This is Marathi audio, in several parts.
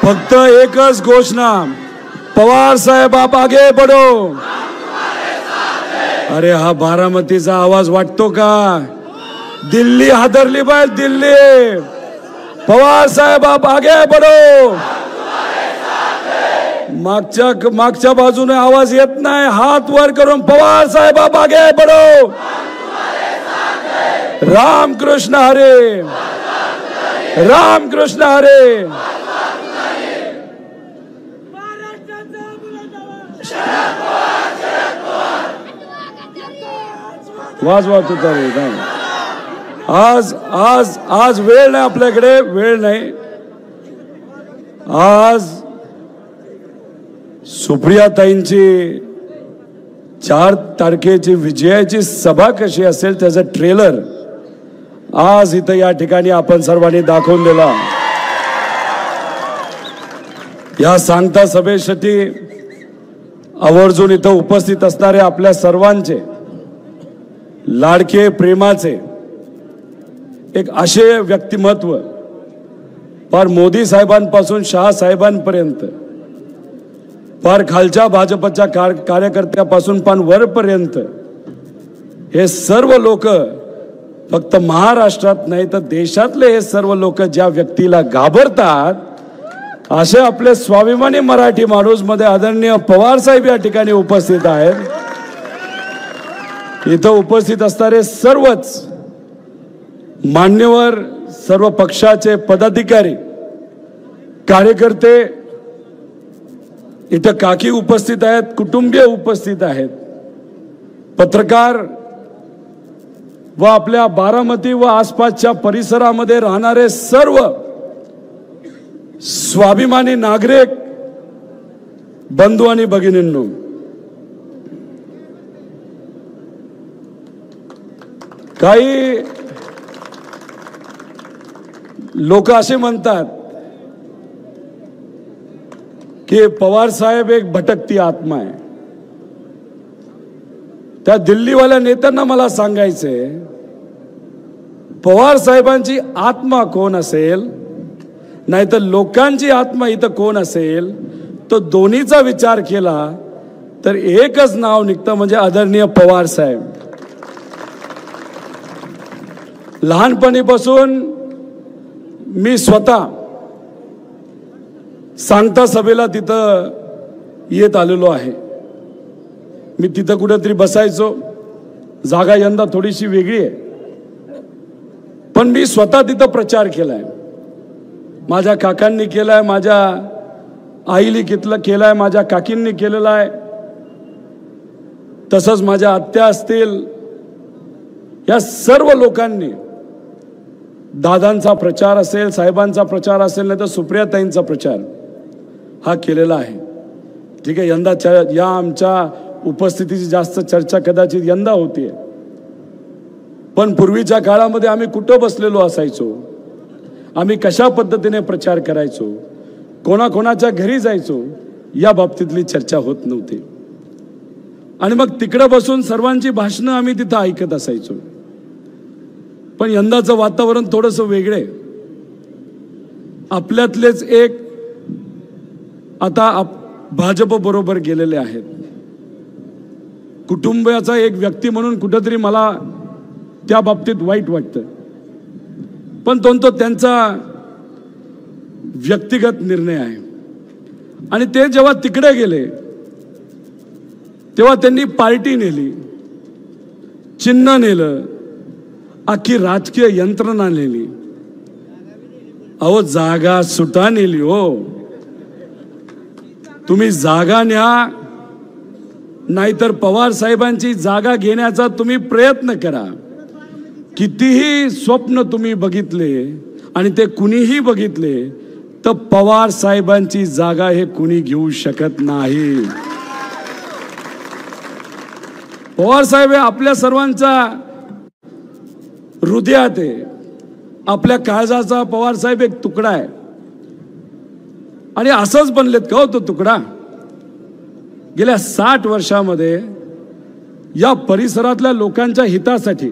फक्त एकच घोषणा, पवार साहेब आप आगे बढ़ो। अरे हा बारामतीचा आवाज वाटतो का? दिल्ली हादरली पाहिजे, दिल्ली। पवार साहेब आप आगे बढ़ो। मागच्या बाजूने आवाज येत नाही, हात वर करून पवार साहेब आप आगे बढ़ो। राम कृष्ण हरे, राम कृष्ण हरे। वाजवा तुतारी नाही। आज वेळ नाही, आपल्याकडे वेळ नाही। आज सुप्रियाताईंची 4 तारखेची विजयाची सभा कशी असेल त्याचा ट्रेलर आज इथं या ठिकाणी आपण सर्वांनी दाखवून दिला। या सांगता सभेसाठी आवर्जून इथं उपस्थित असणारे आपल्या सर्वांचे लाडके प्रेमाचे एक असे व्यक्तिमत्व, फार मोदी साहेबांपासून शहा साहेबांपर्यंत, फार खालच्या भाजपच्या कार्यकर्त्यापासून पण वरपर्यंत हे सर्व लोक फक्त महाराष्ट्रात नाही तर देशातले हे सर्व लोक ज्या व्यक्तीला घाबरतात, असे आपले स्वाभिमानी मराठी माणूस मध्ये आदरणीय पवार साहेब या ठिकाणी उपस्थित आहेत। इथं उपस्थित असणारे सर्वच मान्यवर, सर्व पक्षाचे पदाधिकारी, कार्यकर्ते, इथं काकी उपस्थित आहेत, कुटुंबीय उपस्थित आहेत, पत्रकार व आपल्या बारामती व आसपासच्या परिसरामध्ये राहणारे सर्व स्वाभिमानी नागरिक बंधू आणि भगिनींनो, काही लोक असे म्हणतात की पवार साहेब एक भटकती आत्मा आहे। त्या दिल्लीवाल्या नेत्यांना मला सांगायचंय, पवार साहेबांची आत्मा कोण असेल, नाहीतर लोकांची आत्मा इथं कोण असेल, तो दोन्हीचा विचार केला तर एकच नाव निघतं, म्हणजे आदरणीय पवार साहेब। लहानपणीपासून मी स्वतः सांगता सभेला तिथं येत आलेलो आहे। मी तिथं कुठेतरी बसायचो, जागा यंदा थोडीशी वेगळी आहे, पण मी स्वतः तिथं प्रचार केलाय। माझ्या काकांनी केलाय, माझ्या आईली केलाय, माझ्या काकींनी केलेला आहे, तसंच माझ्या आत्या असतील, या सर्व लोकांनी दादांचा प्रचार असेल, साहेबांचा प्रचार असेल, नाही तर सुप्रियाताईंचा प्रचार हा केलेला आहे। ठीक आहे, यंदा या आमच्या उपस्थितीची जास्त चर्चा कदाचित यंदा होतीये, पण पूर्वीच्या काळामध्ये आम्ही कुठं बसलेलो असायचो, आम्ही कशा पद्धतीने प्रचार करायचो, कोणाकोणाच्या घरी जायचो, या बाबतीतली चर्चा होत नव्हती। आणि मग तिकडे बसून सर्वांची भाषणं आम्ही तिथं ऐकत असायचो। पण यंदाचं वातावरण थोडंसं वेगळे, आपल्यातलेच एक आता भाजप बरोबर गेलेले आहेत। कुटुंबाचा एक व्यक्ती म्हणून कुठेतरी मला त्या बाबतीत वाईट वाटतं, पण तो त्यांचा व्यक्तिगत निर्णय आहे। आणि ते जेव्हा तिकडे गेले तेव्हा त्यांनी पार्टी नेली, चिन्ह नेलं, अख्खी राजकीय यंत्रणा नेली। अहो जागा सुटा नेली हो। तुम्ही जागा न्या, नाहीतर पवार साहेबांची जागा घेण्याचा तुम्ही प्रयत्न करा। कितीही स्वप्न तुम्ही बघितले आणि ते कुणीही बघितले तर पवार साहेबांची जागा हे कुणी घेऊ शकत नाही। पवार साहेब हे आपल्या सर्वांचा हृदयात आहे, आपल्या काळजाचा पवार साहेब एक तुकडा आहे। आणि असंच बनलेत का हो तो तुकडा? गेल्या 60 वर्षामध्ये या परिसरातल्या लोकांच्या हितासाठी,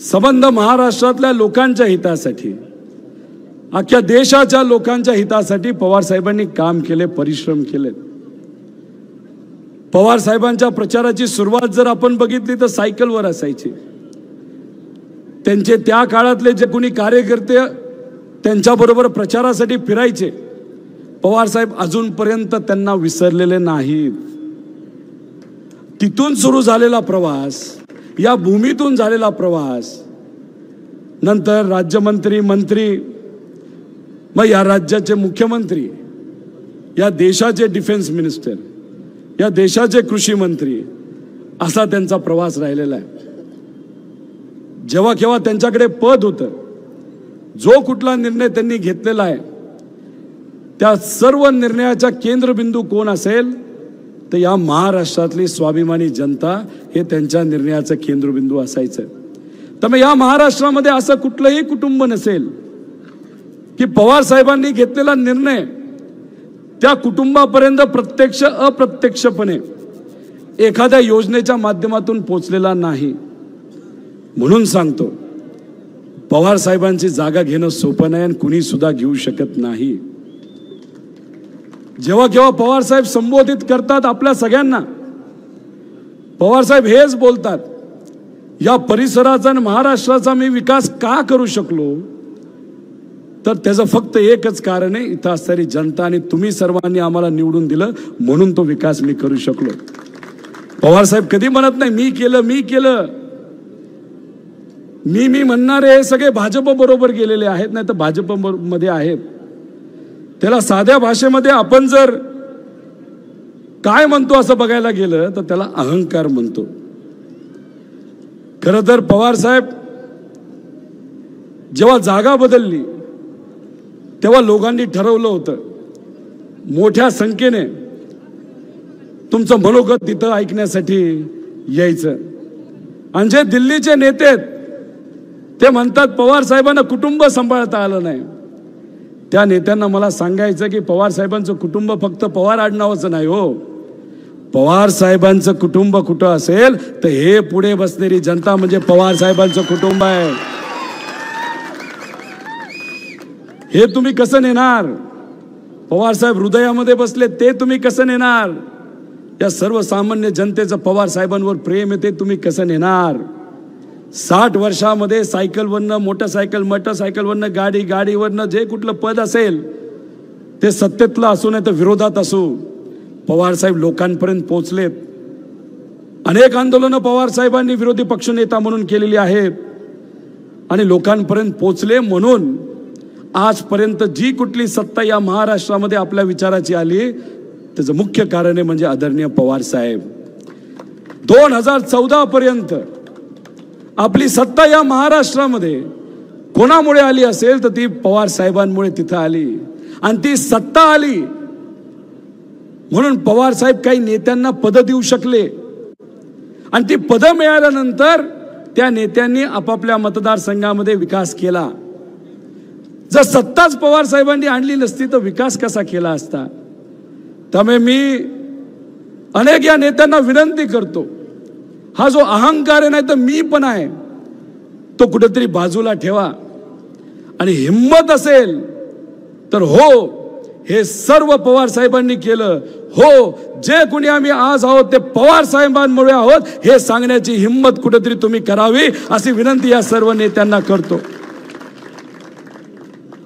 संबंध महाराष्ट्रातल्या लोकांच्या हितासाठी अख्ख्या देशाच्या लोकांच्या हितासाठी पवार साहेबांनी काम केले, परिश्रम केले. पवार साहेबांच्या प्रचाराची सुरुवात जर आपण बघितली तर सायकलवर असायची. त्यांचे त्या काळातले जे कोणी कार्यकर्ते त्यांच्याबरोबर प्रचारासाठी फिरायचे, पवार साहेब अजूनपर्यंत त्यांना विसरलेले नाहीत. तिथून सुरू झालेला प्रवास, या भूमीतून झालेला प्रवास, नंतर राज्यमंत्री, मंत्री, मग या राज्याचे मुख्यमंत्री, या देशाचे डिफेन्स मिनिस्टर, या देशाचे कृषी मंत्री, असा त्यांचा प्रवास राहिलेला आहे. जेव्हा केव्हा त्यांच्याकडे पद होतं, जो कुठला निर्णय त्यांनी घेतलेला आहे त्या सर्व निर्णयाचा केंद्रबिंदू कोण असेल तर या महाराष्ट्रातली स्वाभिमानी जनता हे त्यांच्या निर्णयाचं केंद्रबिंदू असायचं. त्यामुळे या महाराष्ट्रामध्ये असं कुठलंही कुटुंब नसेल की पवार साहेबांनी घेतलेला निर्णय त्या कुटुंबापर्यंत प्रत्यक्ष अप्रत्यक्षपणे एखाद्या योजनेच्या माध्यमातून पोचलेला नाही. म्हणून सांगतो, पवार साहेबांची जागा घेणं सोपं नाही आणि कुणी सुद्धा घेऊ शकत नाही. जेव्हा केव्हा पवार साहेब संबोधित करतात आपल्या सगळ्यांना, पवार साहेब हेच बोलतात, या परिसराचा आणि महाराष्ट्राचा मी विकास का करू शकलो तर त्याचं फक्त एकच कारण आहे, इथं असणारी जनता आणि तुम्ही सर्वांनी आम्हाला निवडून दिलं म्हणून तो विकास मी करू शकलो. पवार साहेब कधी म्हणत नाही मी केलं मी केलं. मी म्हणणारे हे सगळे भाजप बरोबर गेलेले आहेत, नाही तर भाजप मध्ये आहेत. त्याला साध्या भाषेमध्ये आपण जर काय म्हणतो असं बघायला गेलं तर त्याला अहंकार म्हणतो. खरं तर पवार साहेब जेव्हा जागा बदलली तेव्हा लोकांनी ठरवलं होतं मोठ्या संख्येने तुमचं मनोगत तिथं ऐकण्यासाठी यायचं. आणि जे दिल्लीचे नेते आहेत ते म्हणतात पवार साहेबांना कुटुंब सांभाळता आलं नाही. त्या नेत्यांना मला सांगायचं की पवार साहेबांचं कुटुंब फक्त पवार आडनावाचं नाही हो. पवार साहेबांचं कुटुंब कुठं असेल तर हे पुढे बसणारी जनता म्हणजे पवार साहेबांचं कुटुंब आहे. हे तुम्ही कसं नेणार? पवार साहेब हृदयामध्ये बसले ते तुम्ही कसं नेणार? या सर्वसामान्य जनतेचं पवार साहेबांवर प्रेम आहे ते तुम्ही कसं नेणार? 60 वर्षामध्ये सायकलवरनं मोटरसायकलवरनं गाडीवरनं जे कुठलं पद असेल ते सत्तेतलं असू नाही तर विरोधात असू, पवार साहेब लोकांपर्यंत पोहोचलेत. अनेक आंदोलनं पवार साहेबांनी विरोधी पक्षनेता म्हणून केलेली आहेत आणि लोकांपर्यंत पोहोचले. म्हणून आजपर्यंत जी कुठली सत्ता या महाराष्ट्रामध्ये आपल्या विचाराची आली त्याचं मुख्य कारण आहे म्हणजे आदरणीय पवार साहेब. 2014 पर्यंत आपली सत्ता या महाराष्ट्रामध्ये कोणामुळे आली असेल तर ती पवार साहेबांमुळे तिथं आली. आणि ती सत्ता आली म्हणून पवार साहेब काही नेत्यांना पद देऊ शकले आणि ती पद मिळाल्यानंतर त्या नेत्यांनी आपापल्या मतदारसंघामध्ये विकास केला. जर सत्ताच पवार साहेबांनी आणली नसती तर विकास कसा केला असता? त्यामुळे मी अनेक या नेत्यांना विनंती करतो, हा जो अहंकार आहे नाही तर मी पण आहे तो कुठेतरी बाजूला ठेवा आणि हिम्मत असेल तर हो हे सर्व पवार साहेबांनी केलं, हो जे कोणी आम्ही आज आहोत ते पवार साहेबांमुळे आहोत हे सांगण्याची हिम्मत कुठेतरी तुम्ही करावी अशी विनंती या सर्व नेत्यांना करतो.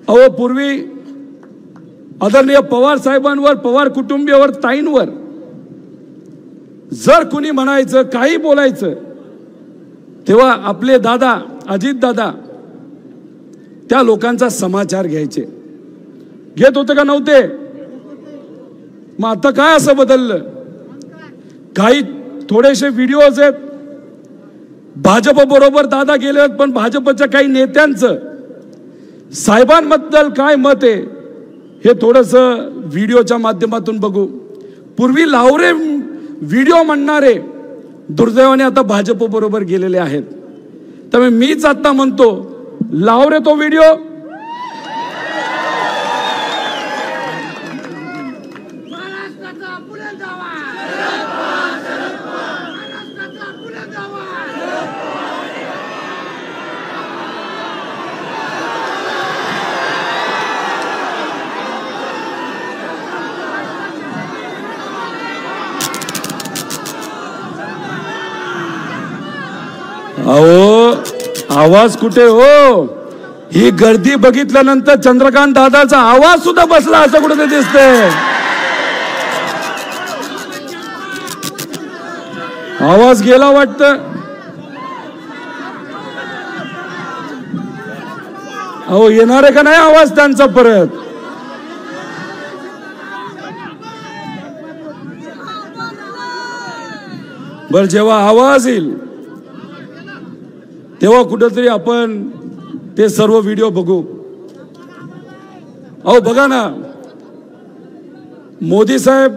अहो पूर्वी आदरणीय पवार साहेबांवर, पवार कुटुंबियावर, ताईंवर जर कुणी म्हणायचं काही बोलायचं तेव्हा आपले दादा अजित दादा त्या लोकांचा समाचार घ्यायचे. घेत होते का नव्हते? मग आता काय असं बदललं? काही थोडेसे व्हिडिओज आहेत भाजप बरोबर दादा गेले पण भाजपच्या काही नेत्यांचं साहेबांबद्दल काय मत आहे हे थोडंसं व्हिडिओच्या माध्यमातून बघू. पूर्वी लावरे व्हिडिओ म्हणणारे दुर्दैवाने आता भाजप बरोबर गेलेले आहेत. त्यामुळे मीच आता म्हणतो लावरे तो व्हिडिओ अहो आवाज कुठे हो? ही गर्दी बघितल्यानंतर चंद्रकांत दादाचा आवाज सुद्धा बसला असं कुठे दिसतंय. आवाज गेला वाटतं. अहो येणार आहे का नाही आवाज त्यांचा परत? बर जेव्हा आवाज येईल तेव्हा कुठेतरी आपण ते सर्व व्हिडिओ बघू. अहो बघा ना, मोदी साहेब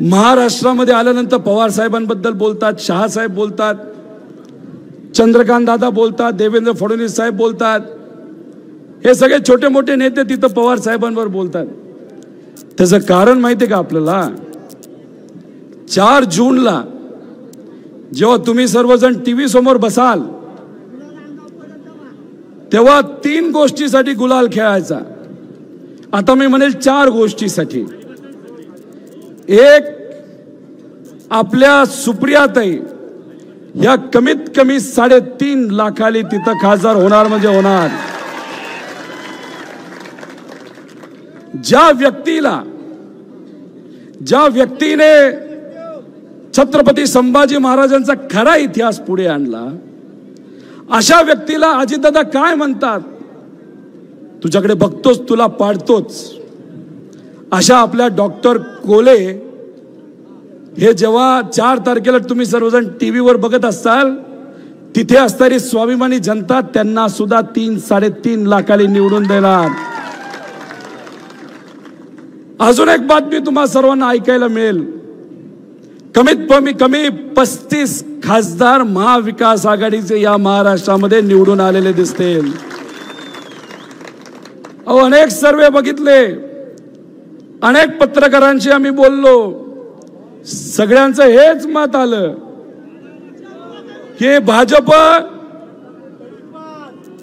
महाराष्ट्रामध्ये आल्यानंतर पवार साहेबांबद्दल बोलतात, शहा साहेब बोलतात, चंद्रकांत दादा बोलतात, देवेंद्र फडणवीस साहेब बोलतात. हे सगळे छोटे मोठे नेते तिथं पवार साहेबांवर बोलतात. त्याचं कारण माहिती आहे का आपल्याला? 4 जूनला जेव्हा तुम्ही सर्वजण टीव्ही समोर बसाल तेव्हा 3 गोष्टीसाठी गुलाल खेळायचा. आता मी म्हणेल 4 गोष्टीसाठी. एक, आपल्या सुप्रियाताई या कमीत कमी 3.5 लाखाली तिथं खासदार होणार म्हणजे होणार. ज्या व्यक्तीने छत्रपती संभाजी महाराजांचा खरा इतिहास पुढे आणला, अशा व्यक्तीला अजितदादा काय म्हणतात? तुझ्याकडे बघतोच तुला पाडतोच. अशा आपल्या डॉक्टर कोले हे जेव्हा 4 तारखेला तुम्ही सर्वजण टीव्हीवर बघत असाल, तिथे असणारी स्वाभिमानी जनता त्यांना सुद्धा 3-3.5 लाखाली निवडून देणार. अजून एक बातमी तुम्हा सर्वांना ऐकायला मिळेल. कमीत कमी 35 खासदार महाविकास आघाडीचे या महाराष्ट्रामध्ये निवडून आलेले दिसतील. अहो अनेक सर्वे बघितले, अनेक पत्रकारांशी आम्ही बोललो, सगळ्यांचं हेच मत आलं की भाजप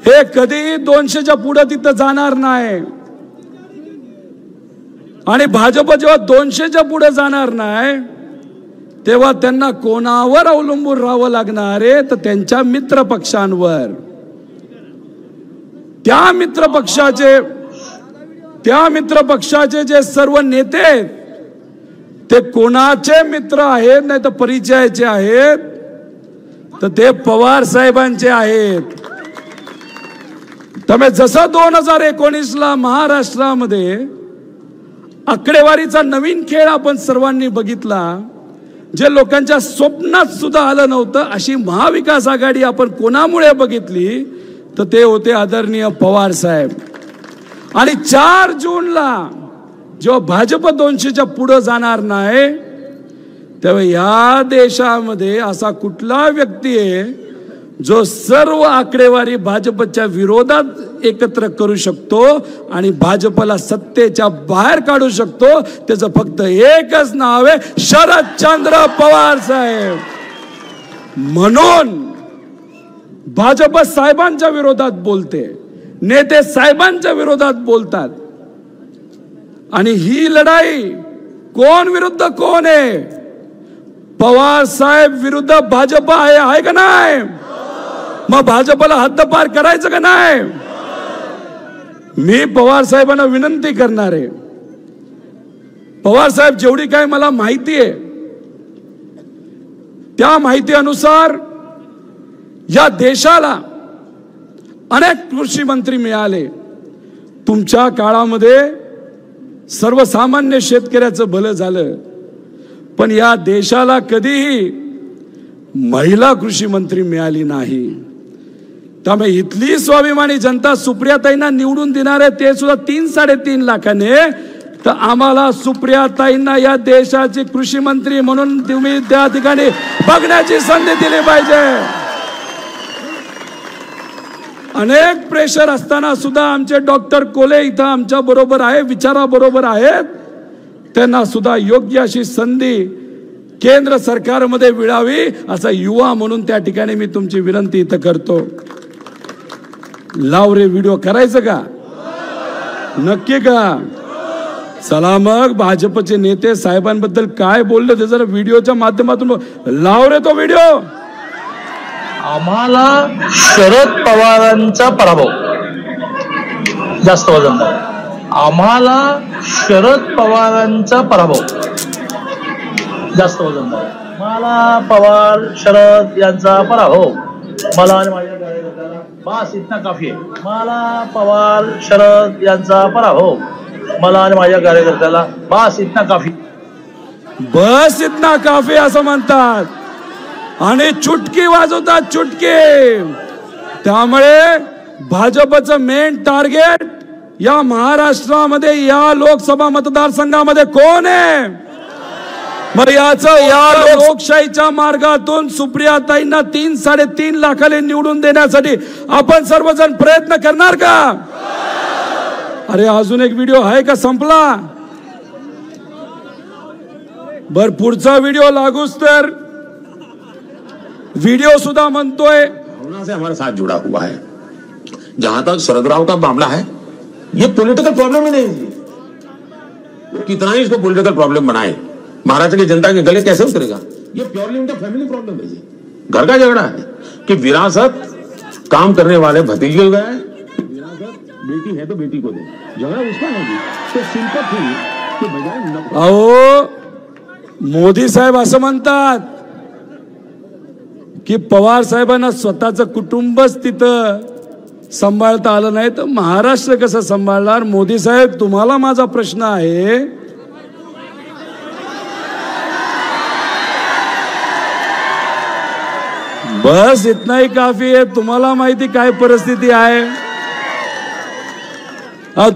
हे कधी 200च्या पुढे तिथं जाणार नाही. आणि भाजप जेव्हा 200च्या पुढे जाणार नाही तेव्हा त्यांना कोणावर अवलंबून राहावं लागणार आहे? तर त्यांच्या मित्र पक्षांवर. त्या मित्र पक्षाचे जे सर्व नेते आहेत ते कोणाचे मित्र आहेत नाही तर परिचयाचे आहेत? तर ते पवार साहेबांचे आहेत. त्यामुळे जसं 2019ला महाराष्ट्रामध्ये आकडेवारीचा नवीन खेळ आपण सर्वांनी बघितला, जे लोकांच्या स्वप्नात सुद्धा आलं नव्हतं, अशी महाविकास आघाडी आपण कोणामुळे बघितली? तर ते होते आदरणीय पवार साहेब. आणि 4 जूनला जेव्हा भाजप 200च्या पुढे जाणार नाही तेव्हा या देशामध्ये असा कुठला व्यक्ती आहे जो सर्व आकडेवारी भाजपच्या विरोधात एकत्र करू शकतो आणि भाजपला सत्तेच्या बाहेर काढू शकतो? त्याचं फक्त एकच नाव आहे, शरदचंद्र पवार साहेब. म्हणून भाजप साहेबांच्या विरोधात बोलते, नेते साहेबांच्या विरोधात बोलतात. आणि ही लढाई कोण विरुद्ध कोण आहे? पवार साहेब विरुद्ध भाजप आहे का नाही? मग भाजपला हद्दपार करायचं का नाही? मी पवार साहेबांना विनंती करणार आहे, पवार साहेब जेवढी काय मला माहिती आहे त्या माहिती अनुसार या देशाला अनेक कृषी मंत्री मिळाले. तुमच्या काळामध्ये सर्वसामान्य शेतकऱ्याचं भलं झालं, पण या देशाला कधीही महिला कृषी मंत्री मिळाली नाही. त्यामुळे इथली स्वाभिमानी जनता सुप्रियाताईंना निवडून देणार आहे, ते सुद्धा 3-3.5 लाखाने. तर आम्हाला सुप्रियाताईंना या देशाचे कृषी मंत्री म्हणून तुम्ही त्या ठिकाणी बघण्याची संधी दिली पाहिजे. अनेक प्रेशर असताना सुद्धा आमचे डॉक्टर कोले इथं आमच्या बरोबर आहे, विचाराबरोबर आहेत. त्यांना सुद्धा योग्य अशी संधी केंद्र सरकारमध्ये मिळावी असा युवा म्हणून त्या ठिकाणी मी तुमची विनंती इथं करतो. लाव रे व्हिडिओ करायचं का? नक्की का? चला मग भाजपचे नेते साहेबांबद्दल काय बोलले ते जरा व्हिडिओच्या माध्यमातून लाव रे तो व्हिडिओ. आम्हाला शरद पवारांचा पराभव जास्त वजनदार आहे. आम्हाला शरद पवारांचा पराभव जास्त वजनदार आहे. मला पवार शरद यांचा पराभव मला आणि माझ्या कार्यकर्त्याला बस इतना काफी आहे. मला पवार शरद यांचा पराभव मला आणि माझ्या कार्यकर्त्याला बस इतना काफी. बस इतना काफी असं म्हणतात आणि चुटकी वाजवतात चुटकी. त्यामुळे भाजपचं मेन टार्गेट या महाराष्ट्रामध्ये या लोकसभा मतदारसंघामध्ये कोण आहे? मग या लोकशाहीच्या मार्गातून सुप्रियाताईंना 3-3.5 लाखाने निवडून देण्यासाठी आपण सर्वजण प्रयत्न करणार का? अरे अजून एक व्हिडिओ आहे का संपला? बर पुढचा व्हिडिओ लागूच तर व्हिडिओ सुद्धा म्हणतोय भावना से हमारे साथ जुड़ा हुआ है. जहां तक शरद राव का मामला है, ये पॉलिटिकल प्रॉब्लम ही नहीं है. कितना ही इसको पॉलिटिकल प्रॉब्लम बनाए, महाराष्ट्र की जनता के गले कैसे उतरेगा? ये प्योरली उनका फैमिली प्रॉब्लम है जी. घर का झगड़ा है कि विरासत काम करने वाले भतीजे हो गए, विरासत बेटी है तो बेटी को दे. झगड़ा उसका नहीं, तो सिंपल कि बजाय अहो मोदी साहेब असं म्हणतात की पवार साहेबांना स्वतःचं कुटुंबच तिथं सांभाळता आलं नाही तर महाराष्ट्र कसं सांभाळणार? मोदी साहेब तुम्हाला माझा प्रश्न आहे, बस इतना ही काफी आहे. तुम्हाला माहिती काय परिस्थिती आहे.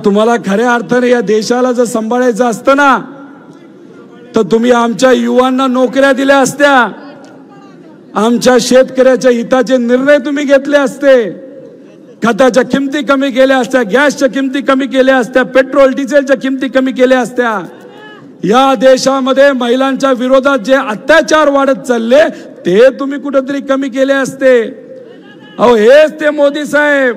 तुम्हाला खऱ्या अर्थाने या देशाला जर सांभाळायचं असतं ना तर तुम्ही आमच्या युवांना नोकऱ्या दिल्या असत्या, आमच्या शेतकऱ्याच्या हिताचे निर्णय तुम्ही घेतले असते, खताच्या किमती कमी केल्या असत्या, गॅसच्या किमती कमी केल्या असत्या, पेट्रोल डिझेलच्या किमती कमी केल्या असत्या. या देशामध्ये महिलांच्या विरोधात जे अत्याचार वाढत चालले ते तुम्ही कुठेतरी कमी केले असते. अहो हेच ते मोदी साहेब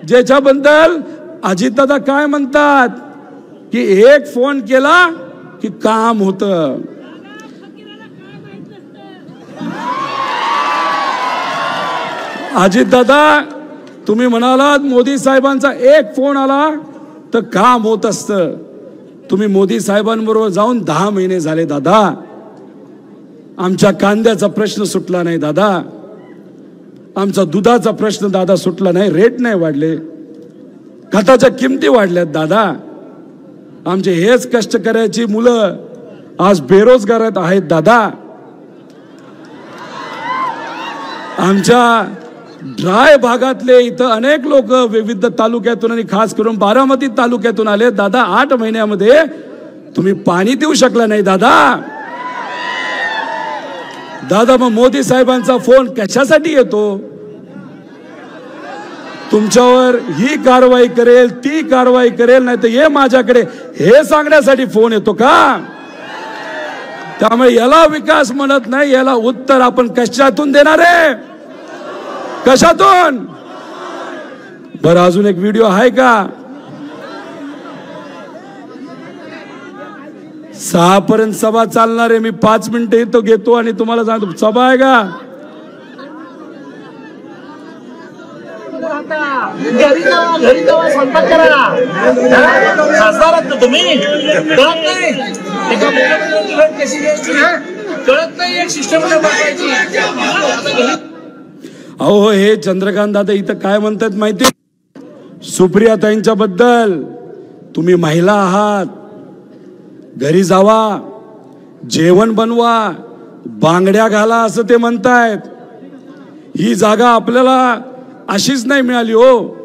ज्याच्याबद्दल अजितदादा काय म्हणतात की एक फोन केला की काम होतं. अजितदादा तुम्ही म्हणालात मोदी साहेबांचा एक फोन आला तर काम होत असतं. तुम्ही मोदी साहेबांबरोबर जाऊन 10 महिने झाले दादा. आमच्या कांद्याचा प्रश्न सुटला नाही दादा, आमचा दुधाचा प्रश्न दादा सुटला नाही, रेट नाही वाढले, खताच्या किमती वाढल्यात दादा. आमचे हेच कष्टकऱ्याची मुलं आज बेरोजगार आहेत दादा. आमच्या ड्राय भागातले इथं अनेक लोक विविध तालुक्यातून आणि खास करून बारामती तालुक्यातून आले दादा. 8 महिन्यामध्ये तुम्ही पाणी देऊ शकला नाही दादा. दादा मग मोदी साहेबांचा फोन कशासाठी येतो? तुमच्यावर ही कारवाई करेल ती कारवाई करेल, नाही तर हे माझ्याकडे हे सांगण्यासाठी फोन येतो का? त्यामुळे याला विकास म्हणत नाही, याला उत्तर आपण कशातून देणार आहे? कशातून? बरं अजून एक व्हिडिओ आहे का? 6 पर्यंत सभा चालणार आहे. मी 5 मिनिटं इथं घेतो आणि तुम्हाला सांगतो सभा आहे का? घरी जावा स्वयंपाक करा. खासदारात तुम्ही कळत नाही कशी घ्यायची, कळत नाही एक सिस्टम बनवायची. अहो हे चंद्रकांत दादा इथं काय म्हणतात माहिती? सुप्रियाताईंच्या बद्दल तुम्ही महिला आहात, घरी जावा, जेवण बनवा, बांगड्या घाला असं ते म्हणतायत. ही जागा आपल्याला अशीच नाही मिळाली हो.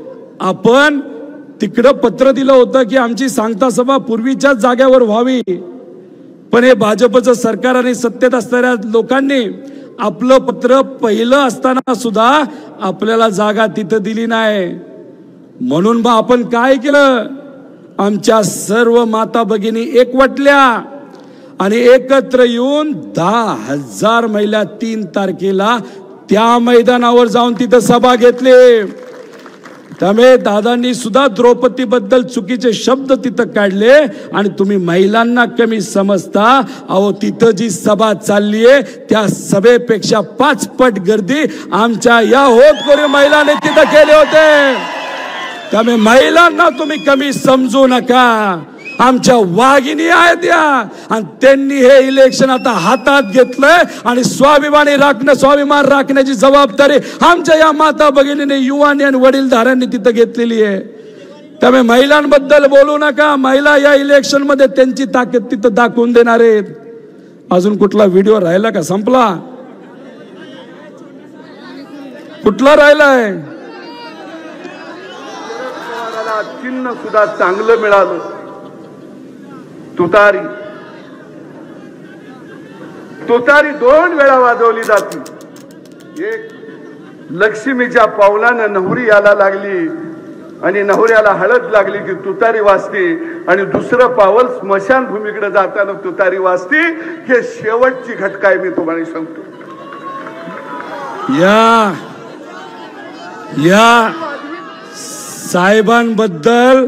आपण तिकडं पत्र दिलं होतं की आमची सांगता सभा पूर्वीच्याच जागेवर व्हावी, पण हे भाजपचं सरकार आणि सत्तेत असणाऱ्या लोकांनी आपलं पत्र पहिलं असताना सुद्धा आपल्याला जागा तिथं दिली नाही. म्हणून मग आपण काय केलं? आमच्या सर्व माता भगिनी एकवटल्या आणि एकत्र येऊन 10,000 महिला 3 तारखेला त्या मैदानावर जाऊन तिथं सभा घेतली. त्यामुळे दादांनी सुद्धा द्रौपदी बद्दल चुकीचे शब्द तिथं काढले आणि तुम्ही महिलांना कमी समजता. अहो तिथं जी सभा चाललीये त्या सभेपेक्षा 5 पट गर्दी आमच्या या होतकरू महिलांनी तिथं केले होते. त्यामुळे महिलांना तुम्ही कमी समजू नका. आमच्या वाघिणी आहेत या आणि त्यांनी हे इलेक्शन आता हातात घेतलंय आणि स्वाभिमान राखण्याची जबाबदारी आमच्या या माता भगिनीने, युवांनी आणि वडीलधाऱ्यांनी तिथं घेतलेली आहे. त्यामुळे महिलांबद्दल बोलू नका. महिला या इलेक्शन मध्ये त्यांची ताकद तिथं दाखवून देणार आहेत. अजून कुठला व्हिडिओ राहिला का? संपला? कुठला राहिलाय? चिन्ह सुद्धा चांगलं मिळालं. तुतारी 2 वेळा वाजवली जाते. एक लक्ष्मीच्या पावलानं नवरी याला लागली आणि नवऱ्याला हळद लागली की तुतारी वाजते आणि दुसरं पावल स्मशानभूमीकडे जाताना तुतारी वाजते. हे शेवटची घटका आहे. मी तुम्हाला सांगतो. या साहेबांबद्दल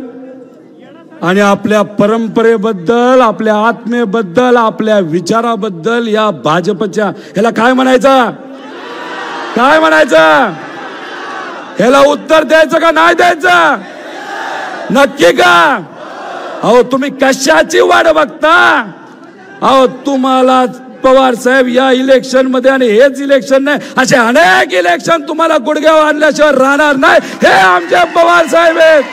आणि आपल्या परंपरेबद्दल, आपल्या आत्मेबद्दल, आपल्या विचाराबद्दल या भाजपच्या ह्याला काय म्हणायचं? काय म्हणायचं? ह्याला उत्तर द्यायचं का नाही द्यायचं? नक्की का? अहो तुम्ही कशाची वाट बघता? अहो तुम्हाला पवार साहेब या इलेक्शन मध्ये, आणि हेच इलेक्शन नाही, असे अनेक इलेक्शन तुम्हाला गुडघ्यावर आणल्याशिवाय राहणार नाही. हे आमचे पवार साहेब आहेत.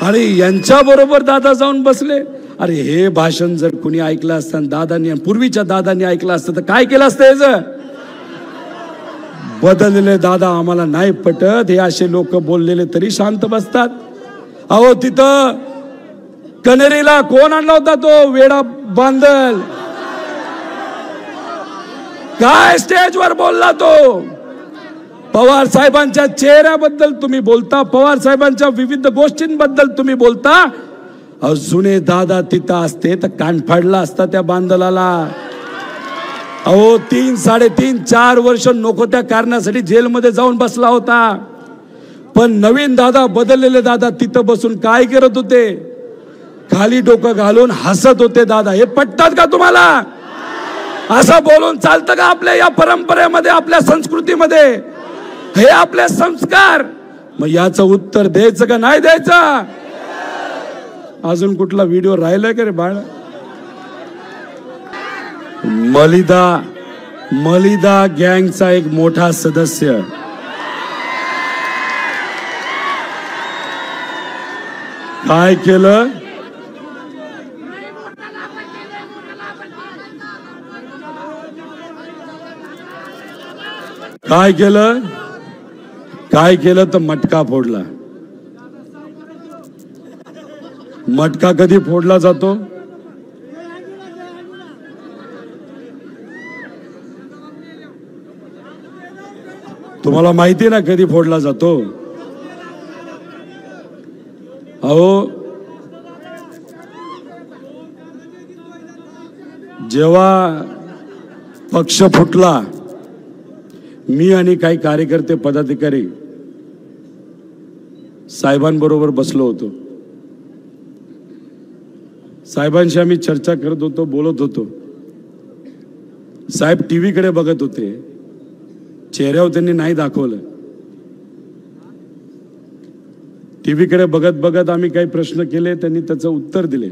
आणि यांच्या बरोबर दादा जाऊन बसले. अरे हे भाषण जर कुणी ऐकलं असतं, दादांनी, पूर्वीच्या दादांनी ऐकलं असतं तर काय केलं असतं? याचं बदललेले दादा आम्हाला नाही पटत, हे असे लोक बोललेले तरी शांत बसतात. अहो तिथं कनेरीला कोण आणला होता? तो वेडा बांदल. काय स्टेजवर बोलला तो? पवार साहेबांच्या चेहऱ्याबद्दल तुम्ही बोलता, पवार साहेबांच्या विविध गोष्टींबद्दल तुम्ही बोलता. जुने दादा तिथं असते तर कान फाडला असता त्या बांदलाला. अहो 3, 3.5, 4 वर्ष नको त्या कारणासाठी जेलमध्ये जाऊन बसला होता. पण नवीन दादा, बदललेले दादा तिथं बसून काय करत होते? खाली डोकं घालून हसत होते दादा. हे पटतात का तुम्हाला? असं बोलून चालतं का आपल्या या परंपरेमध्ये, आपल्या संस्कृतीमध्ये? हे आपले संस्कार. मग याचं उत्तर द्यायचं का नाही द्यायचं? अजून कुठला व्हिडिओ राहिलाय का रे बाळ? मलिदा गँगचा एक मोठा सदस्य काय केलं? काय केलं तर मटका फोडला. मटका कधी फोडला जातो? तुम्हाला माहिती ना कधी फोडला जातो? अहो जेव्हा पक्ष फुटला, मी आणि काही कार्यकर्ते, पदाधिकारी साहेबांबरोबर बसलो होतो. साहेबांशी आम्ही चर्चा करत होतो, बोलत होतो. साहेब टीव्ही कडे बघत होते, चेहऱ्यावर त्यांनी नाही दाखवलं. टीव्ही कडे बघत बघत आम्ही काही प्रश्न केले, त्यांनी त्याचं उत्तर दिले.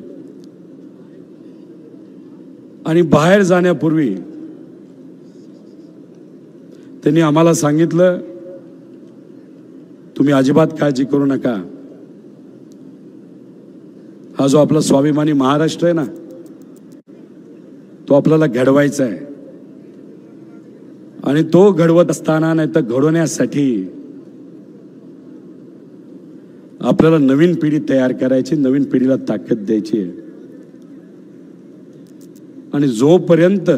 आणि बाहेर जाण्यापूर्वी त्यांनी आम्हाला सांगितलं, तुम्ही अजिबात काळजी करू नका. हा जो आपला स्वाभिमानी महाराष्ट्र आहे ना, तो आपल्याला घडवायचा आहे. आणि तो घडवत असताना, नाही तर घडवण्यासाठी आपल्याला नवीन पिढी तयार करायची, नवीन पिढीला ताकद द्यायची आहे. आणि जोपर्यंत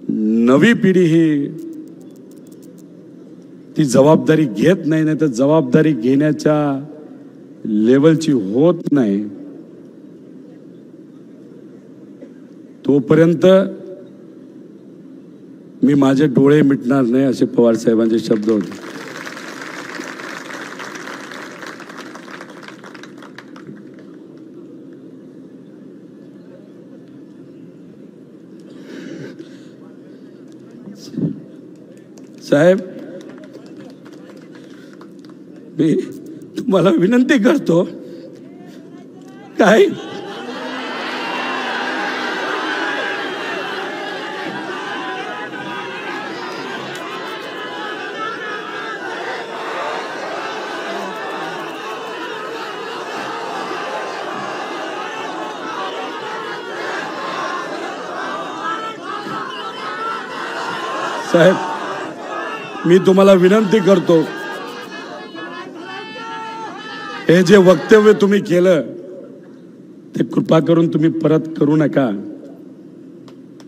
नवी पिढी ही ती जबाबदारी घेत नाही, नाही तर जबाबदारी घेण्याच्या लेवलची होत नाही, तोपर्यंत मी माझे डोळे मिटणार नाही, असे पवार साहेबांचे शब्द होते. साहेब, मी तुम्हाला विनंती करतो, काय साहेब, मी तुम्हाला विनंती करतो, हे जे वक्तव्य तुम्ही केलं ते कृपा करून तुम्ही परत करू नका.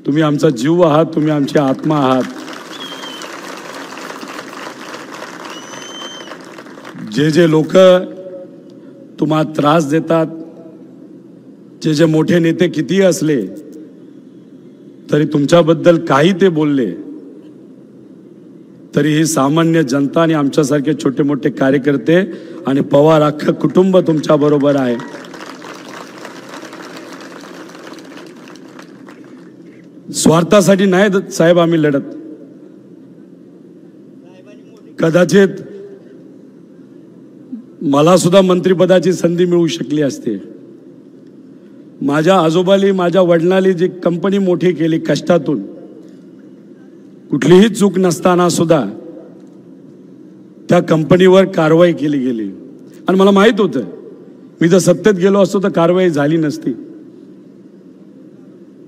तुम्ही आमचा जीव आहात, तुम्ही आमची आत्मा आहात. जे जे लोक तुम्हाला त्रास देतात, जे जे मोठे नेते किती असले तरी तुमच्याबद्दल काही ते बोलले तरी ही सामान्य जनता आणि आमच्यासारखे छोटे मोठे कार्यकर्ते आणि पवार अख्खं कुटुंब तुमच्या बरोबर आहे. स्वार्थासाठी नाही साहेब आम्ही लढत. कदाचित मला सुद्धा मंत्रिपदाची संधी मिळू शकली असते. माझ्या आजोबाली, माझ्या वडिलांनी जी कंपनी मोठी केली कष्टातून, कुठलीही चूक नसताना सुद्धा त्या कंपनीवर कारवाई केली गेली. आणि मला माहित होतं, मी जर सत्तेत गेलो असतो तर कारवाई झाली नसती.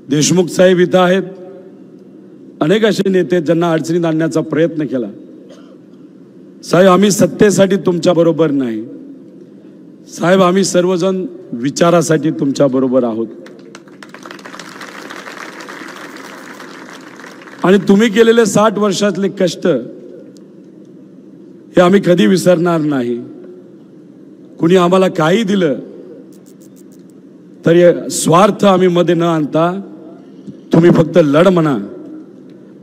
देशमुख साहेब इथं आहेत, अनेक असे नेते ज्यांना अडचणीत आणण्याचा प्रयत्न केला. साहेब, आम्ही सत्तेसाठी तुमच्या बरोबर नाही साहेब, आम्ही सर्वजण विचारासाठी तुमच्या बरोबर आहोत. आणि तुम्ही केलेले 60 वर्षातले कष्ट हे आम्ही कधी विसरणार नाही. कुणी आम्हाला काही दिलं तरी स्वार्थ आम्ही मध्ये न आणता तुम्ही फक्त लढ म्हणा.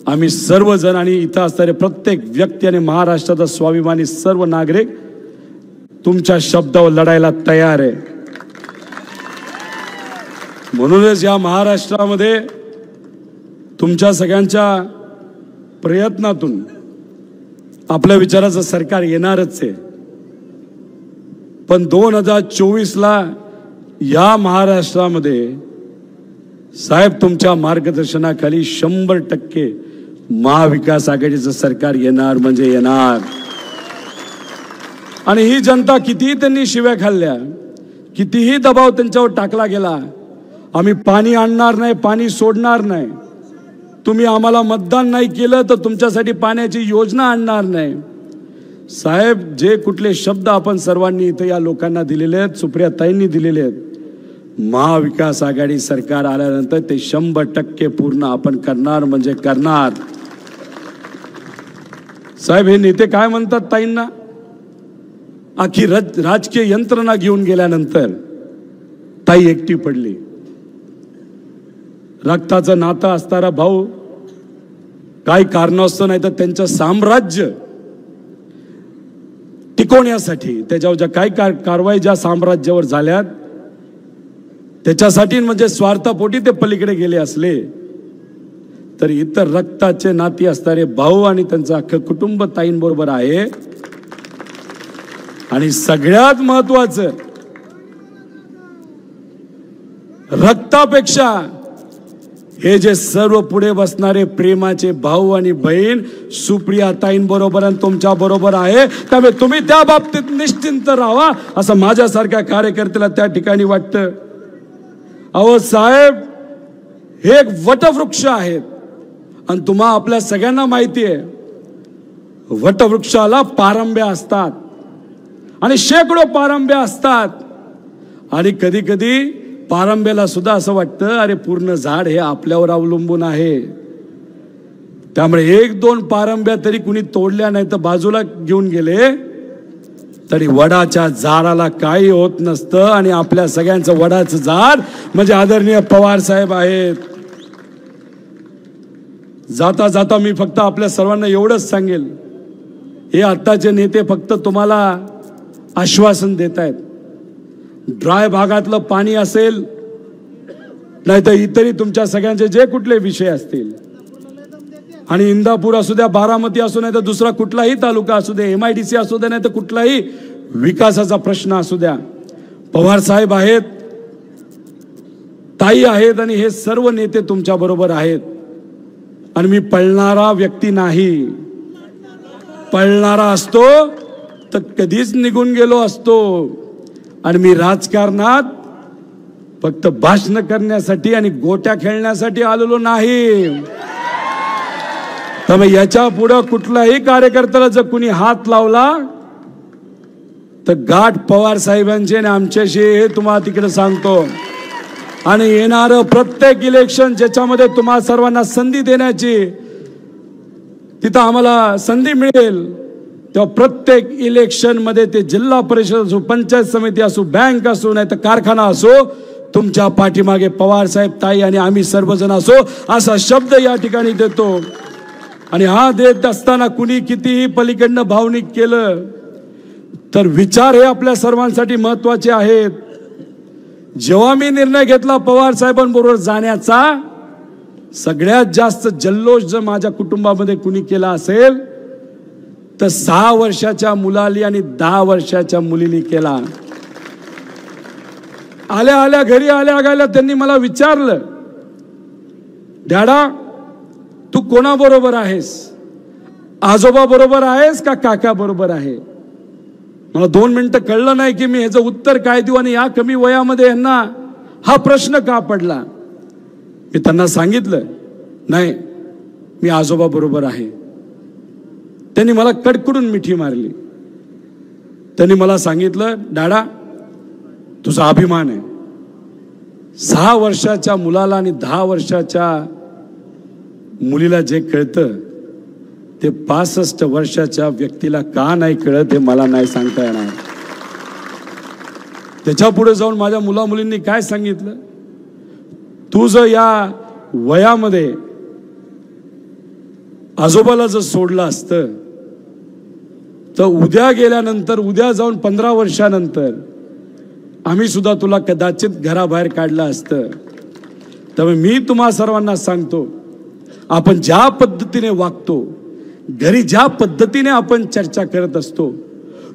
आम्ही सर्वजण आणि इथं असणारे प्रत्येक व्यक्ती आणि महाराष्ट्राचा स्वाभिमानी सर्व नागरिक तुमच्या शब्दावर लढायला तयार आहे. म्हणूनच या महाराष्ट्रामध्ये तुमच्या सगळ्यांच्या प्रयत्नातून आपल्या विचाराचं सरकार येणारच आहे. पण 2024ला या महाराष्ट्रामध्ये साहेब तुमच्या मार्गदर्शनाखाली 100% महाविकास आघाडीचं सरकार येणार म्हणजे येणार. आणि ही जनता कितीही त्यांनी शिव्या खाल्ल्या, कितीही दबाव त्यांच्यावर टाकला गेला, आम्ही पाणी आणणार नाही, पाणी सोडणार नाही, तुम्ही आम्हाला मतदान नाही केलं तर तुमच्यासाठी पाण्याची योजना आणणार नाही. साहेब, जे कुठले शब्द आपण सर्वांनी इथं या लोकांना दिलेले आहेत, सुप्रियाताईंनी दिलेले आहेत, महाविकास आघाडी सरकार आल्यानंतर ते 100% पूर्ण आपण करणार म्हणजे करणार. साहेब, हे नेते काय म्हणतात ताईंना, आखी राजकीय यंत्रणा घेऊन गेल्यानंतर ताई एकटी पडली. रक्ताचं नातं असणारा भाऊ काही कारणास्तव नाही तर त्यांचं साम्राज्य टिकवण्यासाठी, त्याच्यावर ज्या काही कारवाई ज्या साम्राज्यावर झाल्यात त्याच्यासाठी म्हणजे स्वार्थापोटी ते पलीकडे गेले असले तर इतर रक्ताचे नाती असणारे भाऊ आणि त्यांचं अख्खं कुटुंब ताईंबरोबर आहे. आणि सगळ्यात महत्वाचं, रक्तापेक्षा हे जे सर्व पुढे बसणारे प्रेमाचे भाऊ आणि बहीण सुप्रियाताईंबरोबर आणि तुमच्या बरोबर आहे. त्यामुळे तुम्ही त्या बाबतीत निश्चिंत राहा असं माझ्यासारख्या कार्यकर्त्याला त्या ठिकाणी वाटतं. अहो साहेब, हे एक वटवृक्ष आहेत आणि तुम्हा आपल्या सगळ्यांना माहिती आहे, वटवृक्षाला पारंब्या असतात आणि शेकडो पारंब्या असतात. आणि कधी कधी पारंब्याला सुद्धा असं वाटतं अरे पूर्ण झाड हे आपल्यावर अवलंबून आहे. त्यामुळे 1-2 पारंब्या तरी कुणी तोडल्या नाही तर बाजूला घेऊन गेले तरी वडाच्या झाडाला काही होत नसतं. आणि आपल्या सगळ्यांचं वडाचं झाड म्हणजे आदरणीय पवार साहेब आहेत. जाता जाता मी फक्त आपल्या सर्वांना एवढंच सांगेल, हे आत्ताचे नेते फक्त तुम्हाला आश्वासन देत आहेत. ड्राय भागातलं पाणी असेल नाही तर इतरही तुमच्या सगळ्यांचे जे कुठले विषय असतील, आणि इंदापूर असू द्या, बारामती असू नाही तर दुसरा कुठलाही तालुका असू दे, MIDC असू द्या नाही तर कुठलाही विकासाचा प्रश्न असू द्या, पवार साहेब आहेत, ताई आहेत आणि हे सर्व नेते तुमच्या बरोबर आहेत. आणि मी पळणारा व्यक्ती नाही. पळणारा असतो तर कधीच निघून गेलो असतो. आणि मी राजकारणात फक्त भाषण करण्यासाठी आणि गोट्या खेळण्यासाठी आलेलो नाही. त्यामुळे याच्या पुढे कुठलाही कार्यकर्त्याला जर कुणी हात लावला तर गाठ पवार साहेबांचे आणि आमच्याशी, हे तुम्हाला तिकडे सांगतो. आणि येणारं प्रत्येक इलेक्शन ज्याच्यामध्ये तुम्हा सर्वांना संधी देण्याची, तिथं आम्हाला संधी मिळेल, तेव्हा प्रत्येक इलेक्शन मध्ये ते जिल्हा परिषद असो, पंचायत समिती असो, बँक असो नाही तर कारखाना असो, तुमच्या पाठीमागे पवार साहेब, ताई आणि आम्ही सर्वजण असो, असा शब्द या ठिकाणी देतो. आणि हा देत असताना कुणी कितीही पलीकडनं भावनिक केलं तर विचार हे आपल्या सर्वांसाठी महत्वाचे आहेत. जेव्हा मी निर्णय घेतला पवार साहेबांबरोबर जाण्याचा, सगळ्यात जास्त जल्लोष जर माझ्या कुटुंबामध्ये कुणी केला असेल तर 6 वर्षाच्या मुलाली आणि 10 वर्षाच्या मुलीनी केला. आल्या आल्या घरी आल्या त्यांनी मला विचारलं, डॅडा तू कोणाबरोबर आहेस? आजोबा बरोबर आहेस का काका बरोबर आहे? मला 2 मिनिटं कळलं नाही की मी ह्याचं उत्तर काय देऊ आणि या कमी वयामध्ये यांना हा प्रश्न का पडला. मी त्यांना सांगितलं, नाही मी आजोबा बरोबर आहे. त्यांनी मला कडकडून मिठी मारली. त्यांनी मला सांगितलं, डाडा तुझा अभिमान आहे. 6 वर्षाच्या मुलाला आणि 10 वर्षाच्या मुलीला जे कळतं ते 65 वर्षाच्या व्यक्तीला का नाही कळत हे मला नाही सांगता येणार. त्याच्या पुढे जाऊन माझ्या मुला मुलींनी काय सांगितलं, तू जर या वयामध्ये आजोबाला जर सोडलं असतं तर उद्या गेल्यानंतर, उद्या जाऊन 15 वर्षानंतर आम्ही सुद्धा तुला कदाचित घराबाहेर काढलं असतं. त्यामुळे मी तुम्हा सर्वांना सांगतो, आपण ज्या पद्धतीने वागतो, घरी ज्या पद्धतीने आपण चर्चा करत असतो,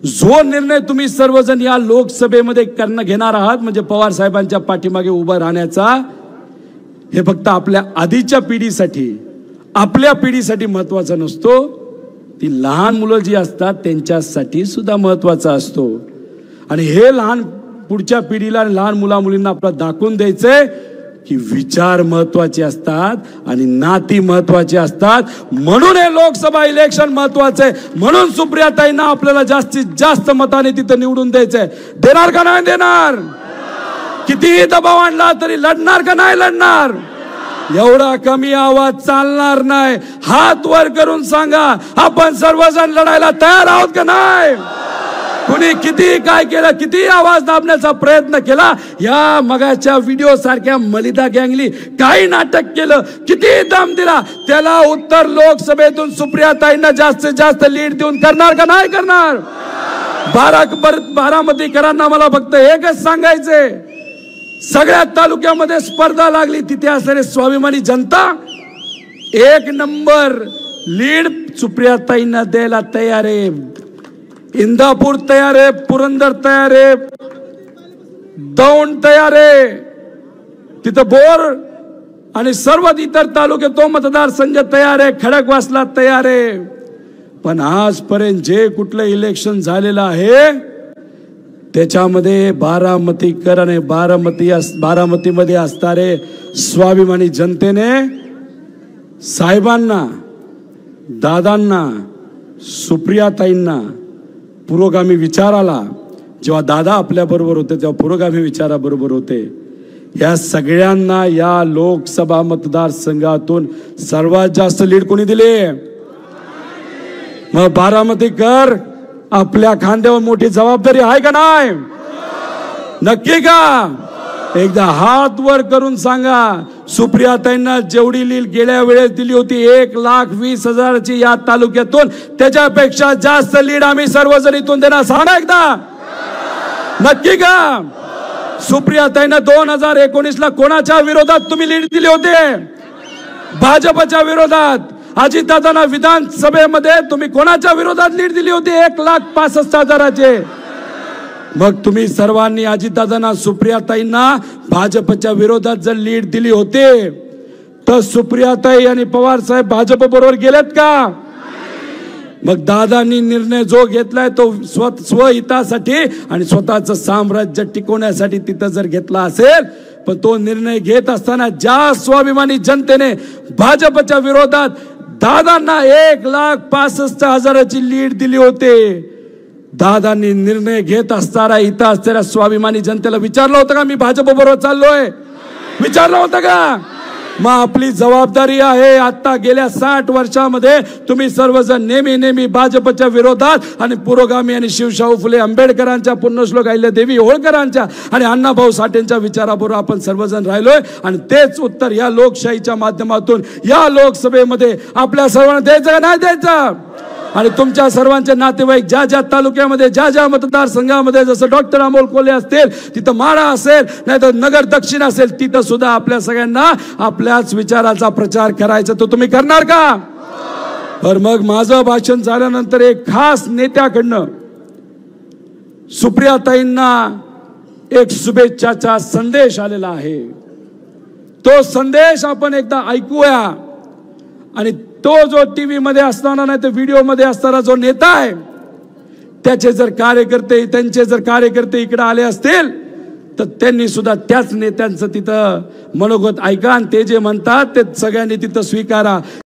जो निर्णय तुम्ही सर्वजण या लोकसभेमध्ये घेणार आहात म्हणजे पवार साहेबांच्या पाठीमागे उभा राहण्याचा, हे फक्त आपल्या आधीच्या पिढीसाठी, आपल्या पिढीसाठी महत्वाचा नसतो, ती लहान मुलं जी असतात त्यांच्यासाठी सुद्धा महत्वाचा असतो. आणि हे लहान पुढच्या पिढीला, लहान मुला मुलींना आपल्याला दाखवून द्यायचंय की विचार महत्वाचे असतात आणि नाती महत्वाचे असतात. म्हणून हे लोकसभा इलेक्शन महत्वाचं आहे. म्हणून सुप्रियाताईंना आपल्याला जास्तीत जास्त मताने तिथं निवडून द्यायचंय. देणार का नाही देणार? कितीही दबाव आणला तरी लढणार का नाही लढणार? एवढा कमी आवाज चालणार नाही. हात वर करून सांगा, आपण सर्वजण लढायला तयार आहोत का नाही? कुणी किती काय केलं, किती आवाज दाबण्याचा प्रयत्न केला, या मगाच्या व्हिडिओ सारख्या मलिदा गँगली काही नाटक केलं, किती दम दिला, त्याला उत्तर लोकसभेतून सुप्रियाताईंना जास्तीत जास्त लीड देऊन करणार का नाही करणार? बारामतीकरांना मला फक्त एकच सांगायचंय, सगळ्या तालुक्यामध्ये स्पर्धा लागली, तिथे असणारी स्वाभिमानी जनता 1 नंबर लीड सुप्रियाताईंना द्यायला तयार आहे. इंदापूर तयार आहे, पुरंदर तयार आहे, दौंड तयार आहे, तिथं बोर आणि सर्व इतर तालुके तो मतदारसंघ तयार आहे, खडकवासला तयार आहे. पण आजपर्यंत जे कुठलं इलेक्शन झालेलं आहे त्याच्यामध्ये बारामतीकर आणि बारामतीमध्ये असणारे स्वाभिमानी जनतेने साहेबांना, दादांना, सुप्रियाताईंना पुरोगामी विचाराला, जेव्हा दादा आपल्या बरोबर होते तेव्हा पुरोगामी विचाराबरोबर होते, या सगळ्यांना या लोकसभा मतदारसंघातून सर्वात जास्त लीड कोणी दिली? मग बारामतीकर आपल्या खांद्यावर मोठी जबाबदारी आहे का नाही? नक्की का? एकदा हात वर करून सांगा. सुप्रियाताईंना जेवढी लीड गेल्या वेळेस दिली होती 1,20,000ची या तालुक्यातून, त्याच्यापेक्षा जास्त लीड आम्ही सर्वजण इथून देणार. सांगा एकदा, नक्की का? सुप्रियाताईंना 2019ला कोणाच्या विरोधात तुम्ही लीड दिली होते? भाजपच्या विरोधात. अजितदादांना विधानसभेमध्ये तुम्ही कोणाच्या विरोधात लीड दिली होती? 1,65,000 मग तुम्ही सर्वांनी अजितदादांना, सुप्रियाताईंना भाजपच्या विरोधात जर लीड दिली होती तर सुप्रियाताई आणि पवार साहेब भाजप बरोबर गेलेत का? मग दादांनी निर्णय जो घेतलाय तो स्वहितासाठी आणि स्वतःचं साम्राज्य टिकवण्यासाठी तिथं जर घेतला असेल, पण तो निर्णय घेत असताना ज्या स्वाभिमानी जनतेने भाजपच्या विरोधात दादांना 1,65,000 लीड दिली होती, दादांनी निर्णय घेत असताना इथं असलेल्या स्वाभिमानी जनतेला विचारलं होतं का मी भाजप बरोबर चाललोय? विचारलं होतं का? मग आपली जबाबदारी आहे, आता गेल्या 60 वर्षामध्ये तुम्ही सर्वजण नेहमी भाजपच्या विरोधात आणि पुरोगामी आणि शिवशाहू फुले आंबेडकरांच्या, पुण्यश्लोक अहिल्यादेवी होळकरांच्या आणि अण्णाभाऊ साठेंच्या विचाराबरोबर आपण सर्वजण राहिलोय. आणि तेच उत्तर या लोकशाहीच्या माध्यमातून या लोकसभेमध्ये आपल्या सर्वांना द्यायचं का नाही द्यायचं? आणि तुमच्या सर्वांचे नातेवाईक ज्या ज्या तालुक्यामध्ये, ज्या ज्या मतदारसंघामध्ये, जसं डॉक्टर अमोल कोल्हे असतील तिथं माढा असेल, नाही तर नगर दक्षिण असेल, तिथं सुद्धा आपल्या सगळ्यांना आपल्याच विचाराचा प्रचार करायचा, तो तुम्ही करणार का? तर मग माझं भाषण झाल्यानंतर एक खास नेत्याकडनं सुप्रियाताईंना एक शुभेच्छाचा संदेश आलेला आहे. तो संदेश आपण एकदा ऐकूया. आणि तो जो टीव्ही मध्ये असताना, नाही तर व्हिडिओ मध्ये असताना जो नेता आहे, त्यांचे जर कार्यकर्ते इकडे आले असतील तर त्यांनी सुद्धा त्याच नेत्यांचं तिथं मनोगत ऐका आणि ते जे म्हणतात ते सगळ्यांनी तिथं स्वीकारा.